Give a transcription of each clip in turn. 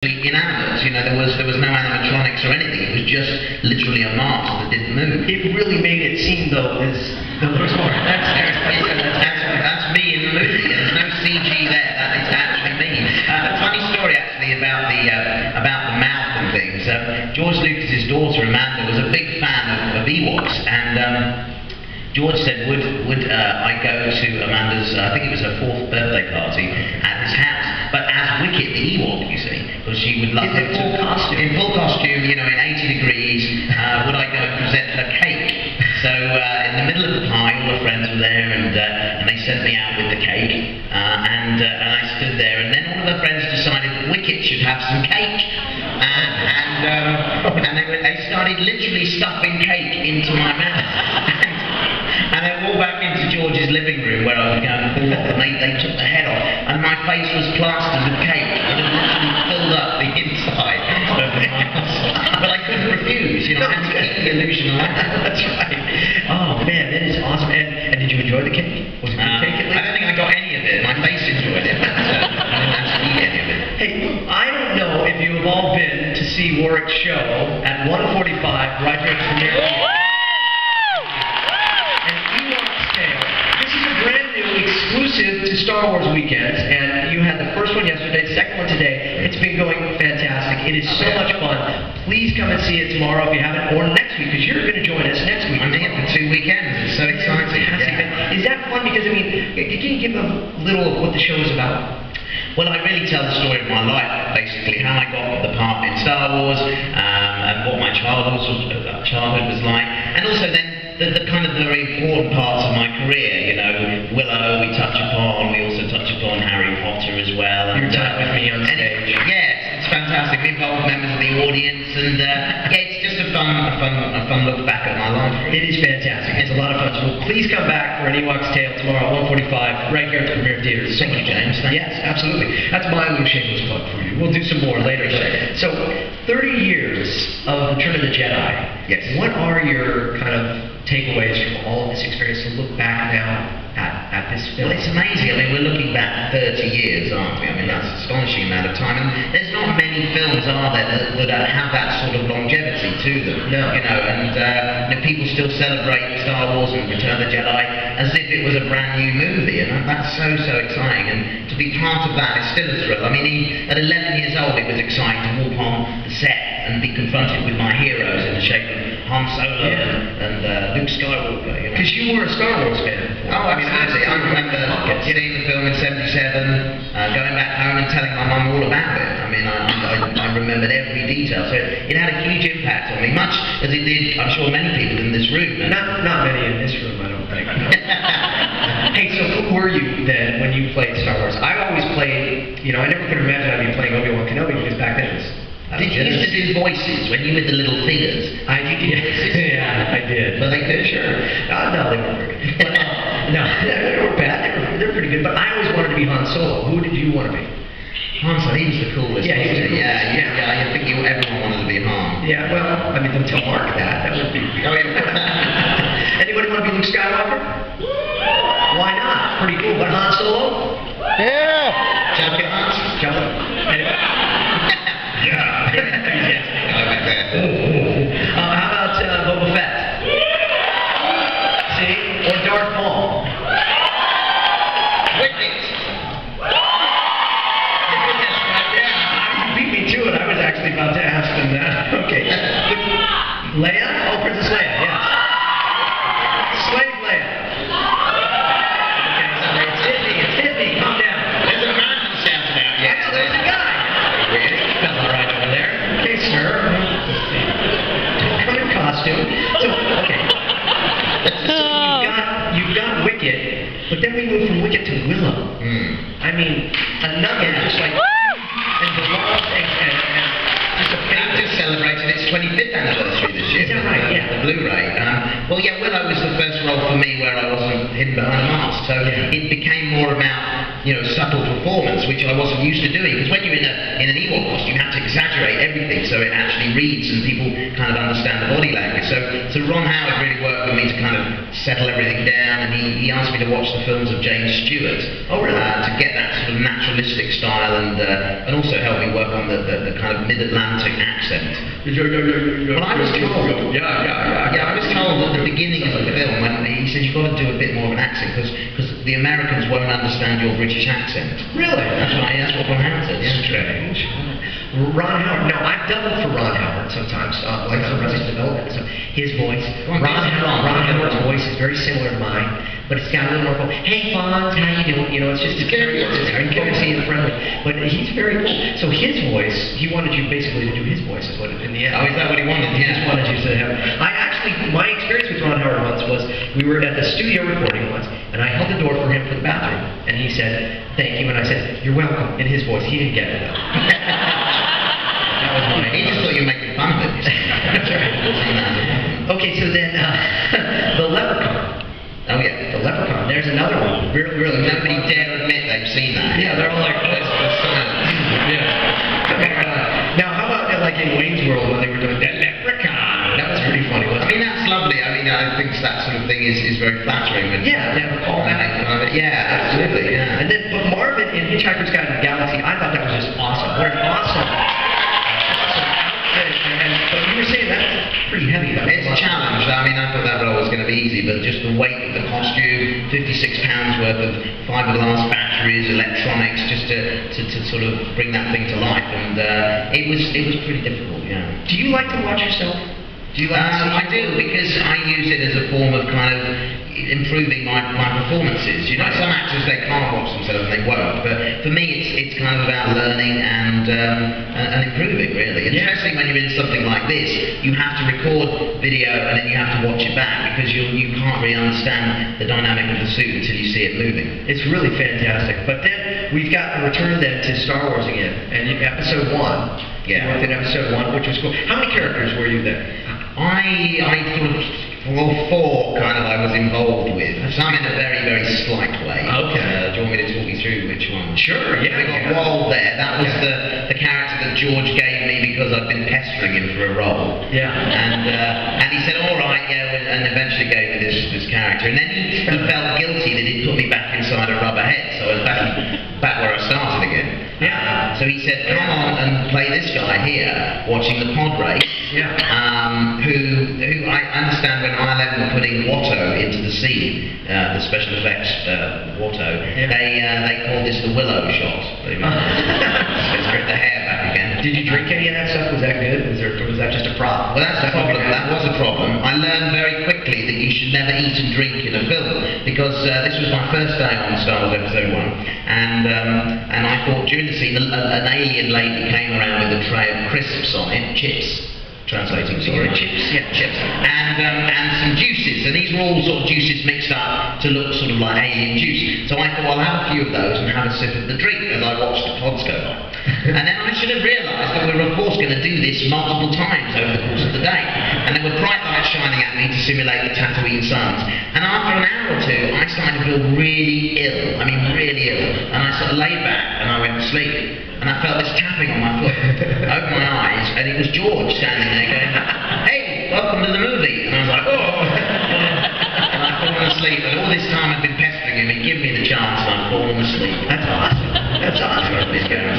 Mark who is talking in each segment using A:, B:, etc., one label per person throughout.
A: inanimate, you know, there was no animatronics or anything. It was just literally a mask that didn't move.
B: It really made it seem though as though there was more.
A: That's me in the movie. There's no CG there. That is actually me. A funny story actually about the mouth and things. George Lucas's daughter Amanda was a big fan of Ewoks, and George said, would I go to Amanda's, I think it was her 4th birthday party at his house, but as Wicket the Ewok, you see, because she would love him
B: full costume.
A: In full costume, you know, in 80 degrees, would I go and present her cake? So in the middle of the pie, all her friends were there, and they sent me out with the cake, and I stood there, and then all of her friends decided Wicket should have some cake, and they started literally stuffing cake into my mouth. And they walked back into George's living room where I was going to pull off, and they took the head off, and my face was plastered with cake. It had literally filled up the inside of the mouth. But I couldn't refuse, you know, I had to keep the illusion alive.
B: That's right. Oh man, that is awesome. And did you enjoy the cake? Was it good cake at least?
A: I don't think I got any of it. My face enjoyed it, but I didn't actually eat any of it.
B: Hey, I don't know if you have all been to see Warwick's show at 1:45 right here at Premiere Theater. Exclusive to Star Wars weekends, and you had the first one yesterday, the second one today. It's been going fantastic. It is so much fun. Please come and see it tomorrow if you haven't, or next week, because you're going to join us next week.
A: I'm here for 2 weekends. It's so exciting.
B: Yeah. Is that fun? Because, I mean, can you give a little of what the show is about?
A: Well, I really tell the story of my life, basically, how I got the part in Star Wars, and what my childhood was like, and also then the kind of very important parts of my career, you know, Willow we touch upon, we also touch upon Harry Potter as well.
B: Your time with me on stage.
A: Yes, it's fantastic. We involve members of the audience, and yeah, it's just a fun look back at my life.
B: It is fantastic. It's a lot of fun. So please come back for an Ewok's Tale tomorrow at 1:45 right here at the Premiere Theater.
A: Thank you, James.
B: Yes, absolutely. That's my little shameless plug for you. We'll do some more later. So, 30 years of Return of the Jedi.
A: Yes.
B: What are your kind of takeaways from all of this experience to look back now at this film?
A: Well, it's amazing. I mean, we're looking back 30 years, aren't we? I mean, that's an astonishing amount of time. And there's not many films, are there, that have that sort of longevity to them.
B: No.
A: You know, and you know, people still celebrate Star Wars and Return of the Jedi as if it was a brand new movie, and that's so exciting. And to be part of that is still a thrill. I mean, at 11 years old, it was exciting to walk on the set and be confronted with my heroes in the shape of Han Solo and Luke Skywalker. You know?
B: Because you were a Star Wars fan.
A: Oh, absolutely. I remember seeing the film in '77, going back home and telling my mum all about it. I mean, I remembered every detail. So it had a huge impact on me, much as it did, I'm sure, many people in this room.
B: Not many in this room, I don't think. Hey, so who were you then when you played Star Wars? I always played, you know, I never could imagine I'd be playing Obi-Wan Kenobi because back then it was...
A: Did you used to do voices when you were the little figures?
B: I did. Yeah, I did.
A: Were they good? Sure.
B: No, they weren't very good. But, no, they weren't bad. They're pretty good. But I always wanted to be Han Solo. Who did you want to be?
A: Han Solo. He was the coolest.
B: Yeah, he was the coolest.
A: Yeah. I think everyone wanted to be Han.
B: Yeah. Well, I mean, don't tell Mark that. That would be.
A: Oh, yeah.
B: Anybody want to be Luke Skywalker? Why not? Pretty cool. But Han Solo?
C: Yeah.
A: Jump it, Hans.
B: Jump it.
A: Yeah.
B: How about Boba Fett? See? Or Darth Maul?
A: Wicket.
B: Yeah, you beat me to it. I was actually about to ask them that. Okay. Leia? Oh, Princess Leia, yes. Slave Leia. Okay, sorry. It's Disney. Calm down.
A: There's a man who shouted out.
B: Yeah, there's a guy.
A: Really?
B: That's all right over there. Okay, sir. Come in costume. So, okay. So you've got Wicket, but then we move from Wicket to Willow. I mean, another just like and beloved and just a
A: That just celebrated its 25th anniversary this year.
B: Is that right? Yeah.
A: The Blu-ray. Well, yeah, Willow was the first role for me where I wasn't hidden behind a mask, so it became more about subtle performance, which I wasn't used to doing. Because when you're in an Ewok costume, you have to exaggerate everything so it actually reads and people kind of understand the body language. So Ron Howard really worked with me to kind of settle everything down, and he asked me to watch the films of James Stewart.
B: Oh, really?
A: To get that sort of naturalistic style and also help me work on the kind of mid-Atlantic accent. Well, I was told, I was told at the beginning of the film when he said you've got to do a bit more of an accent because the Americans won't understand your British accent.
B: Really?
A: That's right. That's what Ron Howard said. Yeah.
B: Strange. Ron Howard. Now I've doubled for Ron Howard sometimes, like on Arrested Development. So his voice, Ron Howard's voice is very similar to mine, but it's got a little more. Hey Fonz, how you doing? It's just very courtesy and friendly. But he's very cool. So his voice, he wanted you basically to do his voice, is what in the end.
A: Oh, is that what he wanted?
B: He just wanted you to have. My experience with Ron Howard once was we were at the studio recording once, and I held the door for him for the bathroom, and he said, "Thank you," and I said, "You're welcome." In his voice, he didn't get it though.
A: He just thought you were making fun of it.
B: That's right. Okay, so then the Leprechaun.
A: Oh yeah,
B: The Leprechaun. There's another one. Really.
A: Nobody dare admit they've seen that.
B: Yeah, they're all like, yeah. Now, how about like in Wayne's World when they were doing that Leprechaun? That was pretty funny, wasn't it?
A: I mean, that's lovely. I mean, I think that sort of thing is very flattering.
B: Yeah, they have a callback.
A: Yeah, absolutely. Yeah.
B: And then, but Marvin in Hitchhiker's Guide to the Galaxy, I thought that was just awesome. What an awesome outfit. But you were saying that's pretty heavy.
A: It's a challenge. I mean, I thought that role was going to be easy, but just the weight of the costume, 56 pounds worth of fiberglass batteries, electronics, just to sort of bring that thing to life, and it was pretty difficult. Yeah.
B: Do you like to watch yourself? Do you like
A: I do, because I use it as a form of kind of improving my performances. Some actors, they can't watch themselves and they won't, but for me it's kind of about learning and improving, really. And especially when you're in something like this, you have to record video and then you have to watch it back because you can't really understand the dynamic of the suit until you see it moving.
B: It's really fantastic. But then we've got a return then to Star Wars again, and episode 1.
A: Yeah.
B: You worked in episode 1, which was cool. How many characters were you there?
A: I sort of, four kind of I was involved with. Some in a very, very slight way.
B: Okay.
A: Do you want me to talk you through which one?
B: Sure, yeah.
A: We got Wald there. That was the character that George gave me because I'd been pestering him for a role.
B: Yeah.
A: And he said, all right, yeah, and eventually gave me this character. And then he felt guilty that he'd put me back inside a rubber head, so I was back where I started again.
B: Yeah.
A: So he said, come on and play this guy here, watching the pod race.
B: Yeah.
A: Who I understand when ILM were putting Watto into the scene, the special effects Watto, they called this the Willow shot. They strip the hair back again.
B: Did you drink any of that stuff? Was that good? Was that just a prop?
A: Well, that's the problem. That was a problem. I learned very quickly that you should never eat and drink in a film because this was my first day on Star Wars Episode 1, and I thought during the scene an alien lady came around with a tray of crisps on it, chips. Translating, sorry. Chips. Yeah, chips. And some juices. And these were all sort of juices mixed up to look sort of like alien juice. So I thought, I'll have a few of those and have a sip of the drink as I watched the pods go by. And then I should have realised that we were, of course, going to do this multiple times over the course of the day. And there were bright lights shining at me to simulate the Tatooine suns. And after an hour or two, I started to feel really ill. I mean, really ill. And I sort of lay back and I went to sleep. And I felt this tapping on my foot. I opened my eyes, and it was George standing there going, hey, welcome to the movie. And I was like, oh. And I'd fallen asleep. And all this time I'd been pestering him. He'd give me the chance, and I'd fallen asleep.
B: That's awesome. That's awesome.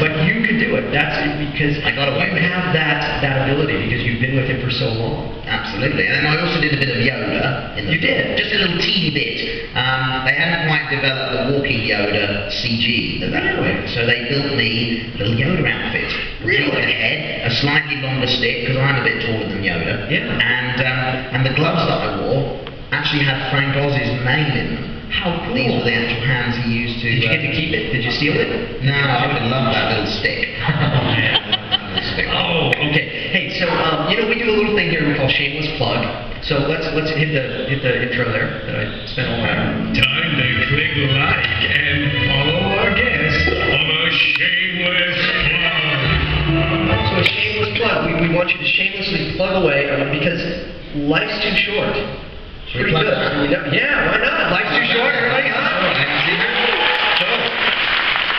B: But you could do it. That's because
A: I got away with
B: you have that ability because you've been with him for so long.
A: Absolutely. And then I also did a bit of Yoda.
B: You did?
A: Just a little teeny bit. They hadn't quite developed the walking Yoda CG at that point, so they built me a little Yoda outfit.
B: Really?
A: A head, a slightly longer stick, because I'm a bit taller than Yoda.
B: Yeah.
A: And the gloves that I wore actually had Frank Oz's name in them.
B: How cool.
A: These were the actual hands he used to...
B: Did you get to keep it? Did you steal it?
A: No, I would love that little stick.
B: Oh, okay. Hey, so we do a little thing here we call shameless plug. So let's hit the intro there that I spent all my time.
C: Time to click like and follow our guest on a shameless plug.
B: So a shameless plug. We want you to shamelessly plug away because life's too short. Pretty good. Yeah, why not? Life's too short. Everybody, huh?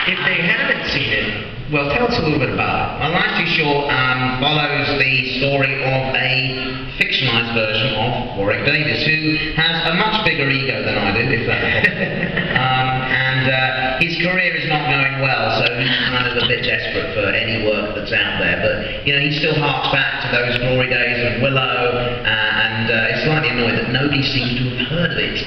B: if they haven't seen it, well, tell us a little bit about
A: Well, Life Too Short follows the story of a fictionalised version of Warwick Davis, who has a much bigger ego than I do, if that's possible. And his career is not going well, so he's kind of a bit desperate for any work that's out there. But, you know, he still harks back to those glory days of Willow, and is slightly annoyed that nobody seems to have heard of it.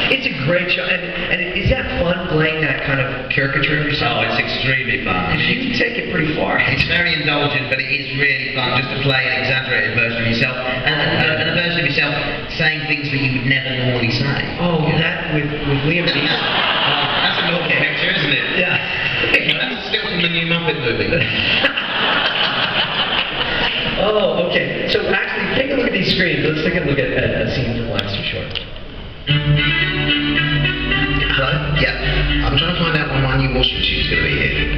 B: It's a great show, and is that fun playing that kind of caricature of yourself?
A: Oh, it's extremely fun.
B: You take it pretty far.
A: It's very indulgent, but it is really fun just to play an exaggerated version of yourself, and a version of yourself saying things that you would never normally say.
B: Oh, that with Liam Neeson.
A: That's a little picture, isn't it?
B: Yeah.
A: That's still from the new Muppet movie.
B: Oh, okay. So actually, take a look at these screens. Let's take a look at a scene from Life's Too Short.
A: Hello? Yeah. I'm trying to find out when my new washing machine's going to be here.